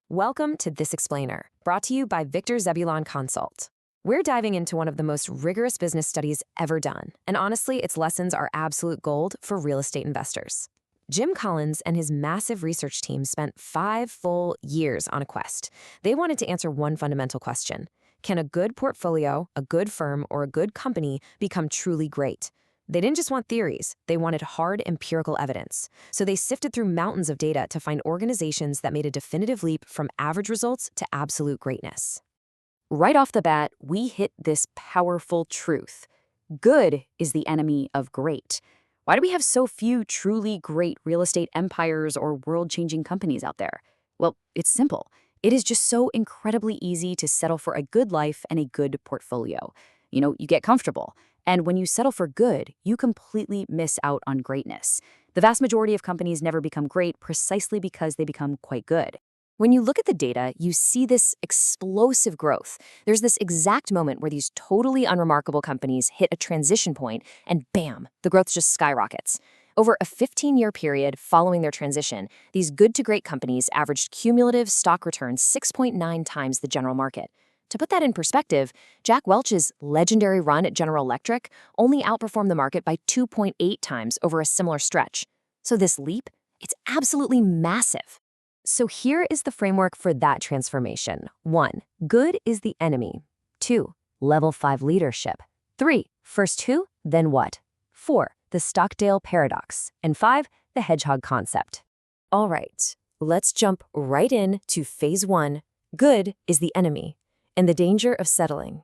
Welcome to This Explainer, brought to you by Victor Zebulon Consult. We're diving into one of the most rigorous business studies ever done, and honestly, its lessons are absolute gold for real estate investors. Jim Collins and his massive research team spent 5 full years on a quest. They wanted to answer one fundamental question: can a good portfolio, a good firm, or a good company become truly great? They didn't just want theories, they wanted hard empirical evidence. So they sifted through mountains of data to find organizations that made a definitive leap from average results to absolute greatness. Right off the bat, we hit this powerful truth. Good is the enemy of great. Why do we have so few truly great real estate empires or world-changing companies out there? Well, it's simple. It is just so incredibly easy to settle for a good life and a good portfolio. You get comfortable. And when you settle for good, you completely miss out on greatness. The vast majority of companies never become great precisely because they become quite good. When you look at the data, you see this explosive growth. There's this exact moment where these totally unremarkable companies hit a transition point, and bam, the growth just skyrockets. Over a 15-year period following their transition, these good-to-great companies averaged cumulative stock returns 6.9 times the general market. To put that in perspective, Jack Welch's legendary run at General Electric only outperformed the market by 2.8 times over a similar stretch. So this leap, it's absolutely massive. So here is the framework for that transformation. 1. Good is the enemy. 2. Level 5 leadership. 3. First who, then what. 4. The Stockdale paradox. And 5. The hedgehog concept. All right, let's jump right in to phase 1. Good is the enemy, and the danger of settling.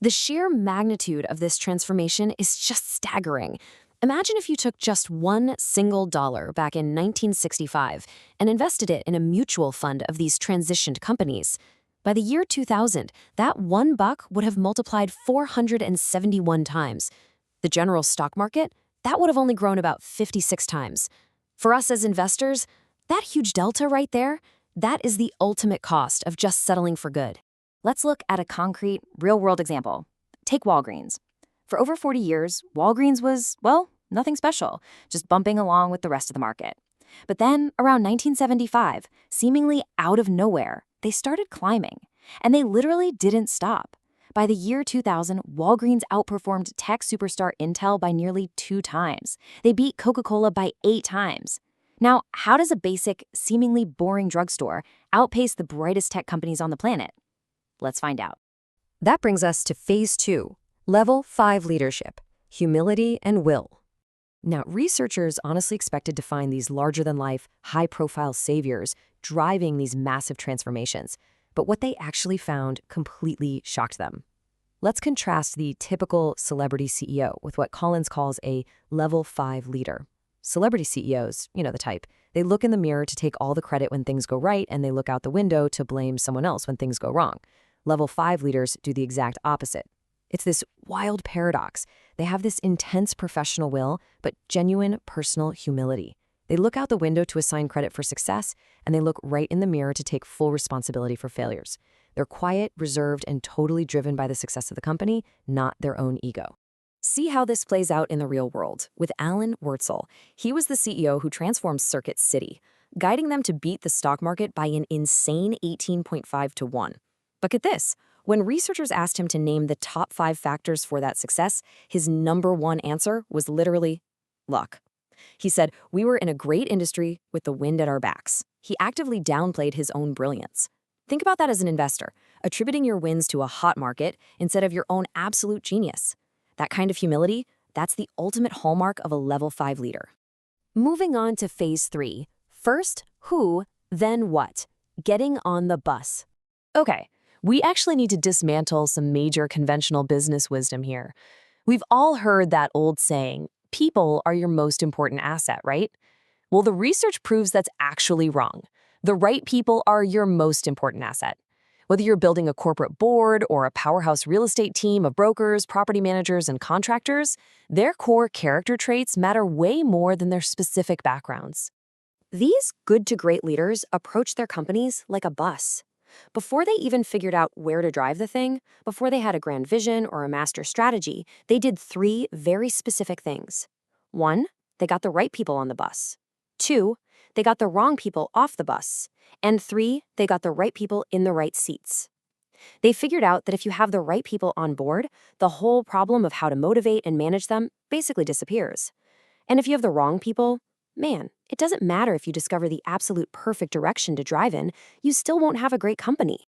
The sheer magnitude of this transformation is just staggering. Imagine if you took just $1 single back in 1965 and invested it in a mutual fund of these transitioned companies. By the year 2000, that $1 would have multiplied 471 times. The general stock market, that would have only grown about 56 times. For us as investors, that huge delta right there, that is the ultimate cost of just settling for good. Let's look at a concrete, real-world example. Take Walgreens. For over 40 years, Walgreens was, well, nothing special, just bumping along with the rest of the market. But then, around 1975, seemingly out of nowhere, they started climbing. And they literally didn't stop. By the year 2000, Walgreens outperformed tech superstar Intel by nearly 2 times. They beat Coca-Cola by 8 times. Now, how does a basic, seemingly boring drugstore outpace the brightest tech companies on the planet? Let's find out. That brings us to phase 2, level 5 leadership, humility and will. Now, researchers honestly expected to find these larger-than-life, high-profile saviors driving these massive transformations, but what they actually found completely shocked them. Let's contrast the typical celebrity CEO with what Collins calls a level 5 leader. Celebrity CEOs, the type, they look in the mirror to take all the credit when things go right, and they look out the window to blame someone else when things go wrong. Level 5 leaders do the exact opposite. It's this wild paradox. They have this intense professional will, but genuine personal humility. They look out the window to assign credit for success, and they look right in the mirror to take full responsibility for failures. They're quiet, reserved, and totally driven by the success of the company, not their own ego. See how this plays out in the real world with Alan Wurtzel. He was the CEO who transformed Circuit City, guiding them to beat the stock market by an insane 18.5 to 1. But get this, when researchers asked him to name the top 5 factors for that success, his number 1 answer was literally luck. He said, "We were in a great industry with the wind at our backs." He actively downplayed his own brilliance. Think about that as an investor, attributing your wins to a hot market instead of your own absolute genius. That kind of humility, that's the ultimate hallmark of a level 5 leader. Moving on to phase 3. First, who, then what? Getting on the bus. Okay. We actually need to dismantle some major conventional business wisdom here. We've all heard that old saying, people are your most important asset, right? Well, the research proves that's actually wrong. The right people are your most important asset. Whether you're building a corporate board or a powerhouse real estate team of brokers, property managers, and contractors, their core character traits matter way more than their specific backgrounds. These good-to-great leaders approach their companies like a bus. Before they even figured out where to drive the thing, before they had a grand vision or a master strategy, they did 3 very specific things. 1, they got the right people on the bus. 2, they got the wrong people off the bus. And 3, they got the right people in the right seats. They figured out that if you have the right people on board, the whole problem of how to motivate and manage them basically disappears. And if you have the wrong people, man, it doesn't matter if you discover the absolute perfect direction to drive in, you still won't have a great company.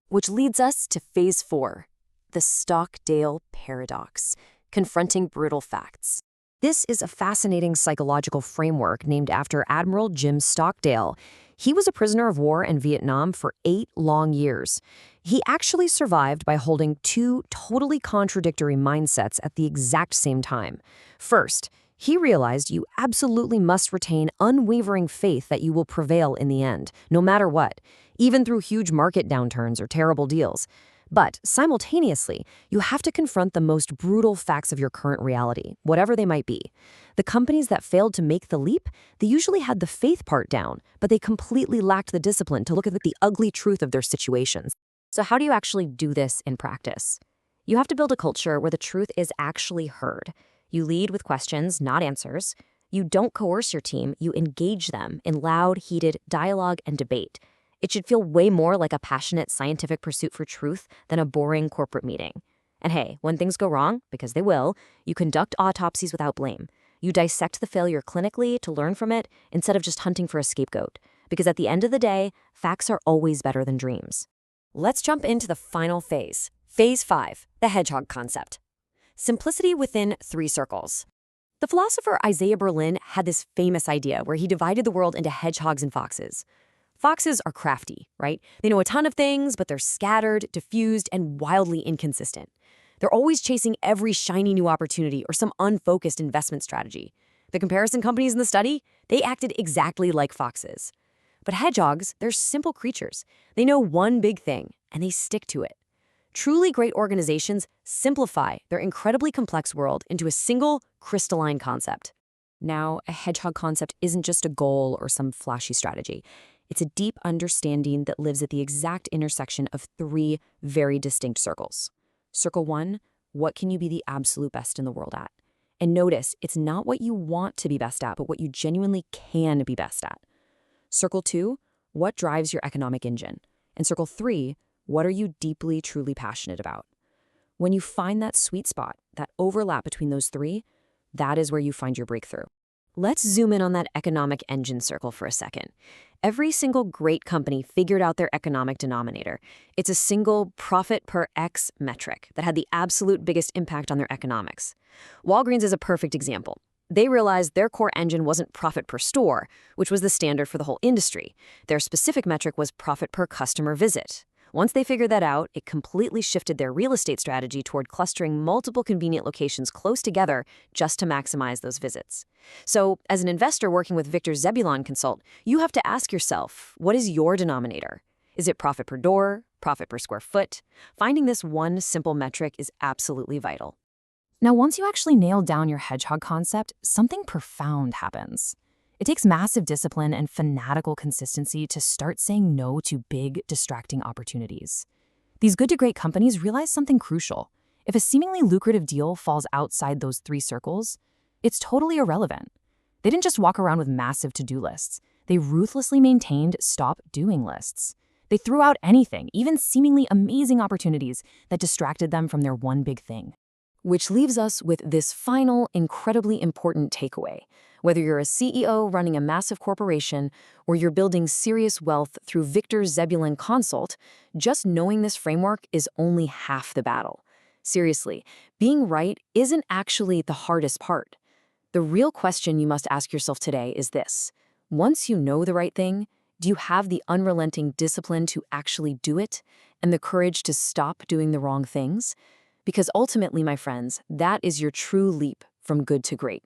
Which leads us to phase 4, the Stockdale paradox, confronting brutal facts. This is a fascinating psychological framework named after Admiral Jim Stockdale. He was a prisoner of war in Vietnam for 8 long years. He actually survived by holding 2 totally contradictory mindsets at the exact same time. First, he realized you absolutely must retain unwavering faith that you will prevail in the end, no matter what, even through huge market downturns or terrible deals. But simultaneously, you have to confront the most brutal facts of your current reality, whatever they might be. The companies that failed to make the leap, they usually had the faith part down, but they completely lacked the discipline to look at the ugly truth of their situations. So how do you actually do this in practice? You have to build a culture where the truth is actually heard. You lead with questions, not answers. You don't coerce your team, you engage them in loud, heated dialogue and debate. It should feel way more like a passionate scientific pursuit for truth than a boring corporate meeting. And hey, when things go wrong, because they will, you conduct autopsies without blame. You dissect the failure clinically to learn from it instead of just hunting for a scapegoat. Because at the end of the day, facts are always better than dreams. Let's jump into the final phase. Phase 5, the hedgehog concept. Simplicity within 3 circles. The philosopher Isaiah Berlin had this famous idea where he divided the world into hedgehogs and foxes. Foxes are crafty, right? They know a ton of things, but they're scattered, diffused, and wildly inconsistent. They're always chasing every shiny new opportunity or some unfocused investment strategy. The comparison companies in the study, they acted exactly like foxes. But hedgehogs, they're simple creatures. They know one big thing, and they stick to it. Truly great organizations simplify their incredibly complex world into a single, crystalline concept. Now, a hedgehog concept isn't just a goal or some flashy strategy. It's a deep understanding that lives at the exact intersection of 3 very distinct circles. Circle 1, what can you be the absolute best in the world at? And notice, it's not what you want to be best at, but what you genuinely can be best at. Circle 2, what drives your economic engine? And circle 3, what are you deeply, truly passionate about? When you find that sweet spot, that overlap between those 3, that is where you find your breakthrough. Let's zoom in on that economic engine circle for a second. Every single great company figured out their economic denominator. It's a single profit per X metric that had the absolute biggest impact on their economics. Walgreens is a perfect example. They realized their core engine wasn't profit per store, which was the standard for the whole industry. Their specific metric was profit per customer visit. Once they figured that out, it completely shifted their real estate strategy toward clustering multiple convenient locations close together just to maximize those visits. So, as an investor working with Victor Zebulon Consult, you have to ask yourself, what is your denominator? Is it profit per door, profit per square foot? Finding this one simple metric is absolutely vital. Now, once you actually nail down your hedgehog concept, something profound happens. It takes massive discipline and fanatical consistency to start saying no to big, distracting opportunities. These good to great companies realize something crucial. If a seemingly lucrative deal falls outside those 3 circles, it's totally irrelevant. They didn't just walk around with massive to-do lists. They ruthlessly maintained stop-doing lists. They threw out anything, even seemingly amazing opportunities that distracted them from their one big thing. Which leaves us with this final, incredibly important takeaway. Whether you're a CEO running a massive corporation or you're building serious wealth through Victor Zebulon Consult, just knowing this framework is only half the battle. Seriously, being right isn't actually the hardest part. The real question you must ask yourself today is this. Once you know the right thing, do you have the unrelenting discipline to actually do it and the courage to stop doing the wrong things? Because ultimately, my friends, that is your true leap from good to great.